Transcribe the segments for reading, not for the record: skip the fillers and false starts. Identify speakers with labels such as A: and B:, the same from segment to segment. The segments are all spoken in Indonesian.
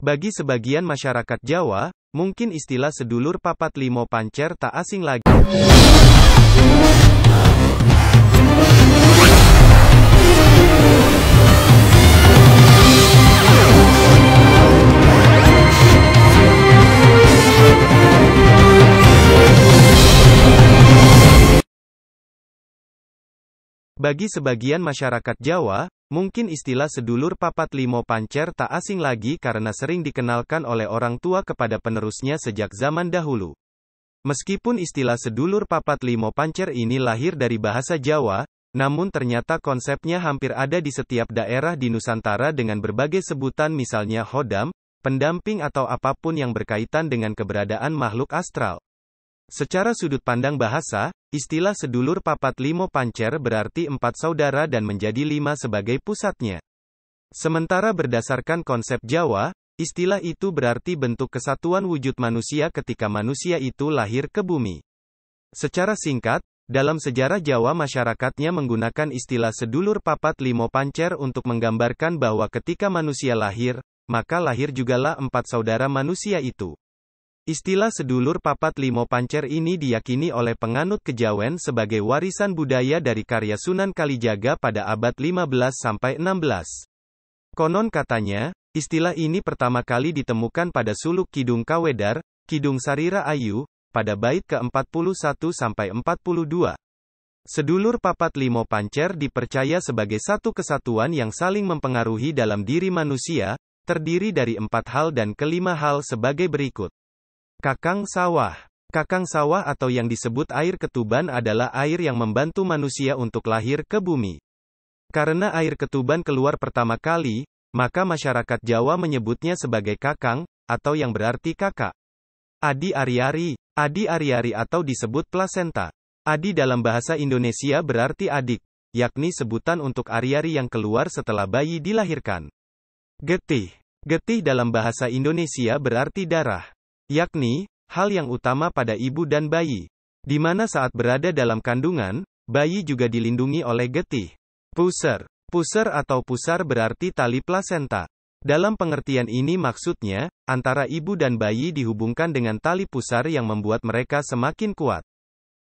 A: Bagi sebagian masyarakat Jawa, mungkin istilah sedulur papat limo pancer tak asing lagi. Bagi sebagian masyarakat Jawa, mungkin istilah sedulur papat limo pancer tak asing lagi karena sering dikenalkan oleh orang tua kepada penerusnya sejak zaman dahulu. Meskipun istilah sedulur papat limo pancer ini lahir dari bahasa Jawa, namun ternyata konsepnya hampir ada di setiap daerah di Nusantara dengan berbagai sebutan misalnya khodam, pendamping atau apapun yang berkaitan dengan keberadaan makhluk astral. Secara sudut pandang bahasa, istilah sedulur papat limo pancer berarti 4 saudara dan menjadi 5 sebagai pusatnya. Sementara berdasarkan konsep Jawa, istilah itu berarti bentuk kesatuan wujud manusia ketika manusia itu lahir ke bumi. Secara singkat, dalam sejarah Jawa masyarakatnya menggunakan istilah sedulur papat limo pancer untuk menggambarkan bahwa ketika manusia lahir, maka lahir jugalah 4 saudara manusia itu. Istilah sedulur papat limo pancer ini diyakini oleh penganut kejawen sebagai warisan budaya dari karya Sunan Kalijaga pada abad 15-16. Konon katanya, istilah ini pertama kali ditemukan pada suluk Kidung Kawedar, Kidung Sarira Ayu, pada bait ke-41-42. Sedulur papat limo pancer dipercaya sebagai satu kesatuan yang saling mempengaruhi dalam diri manusia, terdiri dari 4 hal dan kelima hal sebagai berikut. Kakang sawah. Kakang sawah atau yang disebut air ketuban adalah air yang membantu manusia untuk lahir ke bumi. Karena air ketuban keluar pertama kali, maka masyarakat Jawa menyebutnya sebagai kakang, atau yang berarti kakak. Adi Ariari. Adi Ariari atau disebut plasenta. Adi dalam bahasa Indonesia berarti adik, yakni sebutan untuk Ariari yang keluar setelah bayi dilahirkan. Getih. Getih dalam bahasa Indonesia berarti darah, yakni hal yang utama pada ibu dan bayi, di mana saat berada dalam kandungan, bayi juga dilindungi oleh getih. Puser. Puser atau pusar berarti tali plasenta. Dalam pengertian ini maksudnya, antara ibu dan bayi dihubungkan dengan tali pusar yang membuat mereka semakin kuat.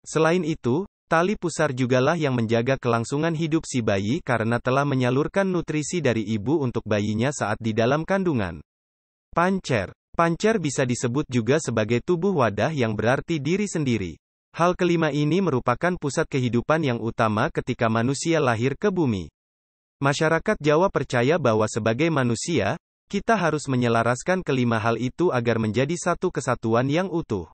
A: Selain itu, tali pusar jugalah yang menjaga kelangsungan hidup si bayi karena telah menyalurkan nutrisi dari ibu untuk bayinya saat di dalam kandungan. Pancer. Pancer bisa disebut juga sebagai tubuh wadah yang berarti diri sendiri. Hal kelima ini merupakan pusat kehidupan yang utama ketika manusia lahir ke bumi. Masyarakat Jawa percaya bahwa sebagai manusia, kita harus menyelaraskan kelima hal itu agar menjadi satu kesatuan yang utuh.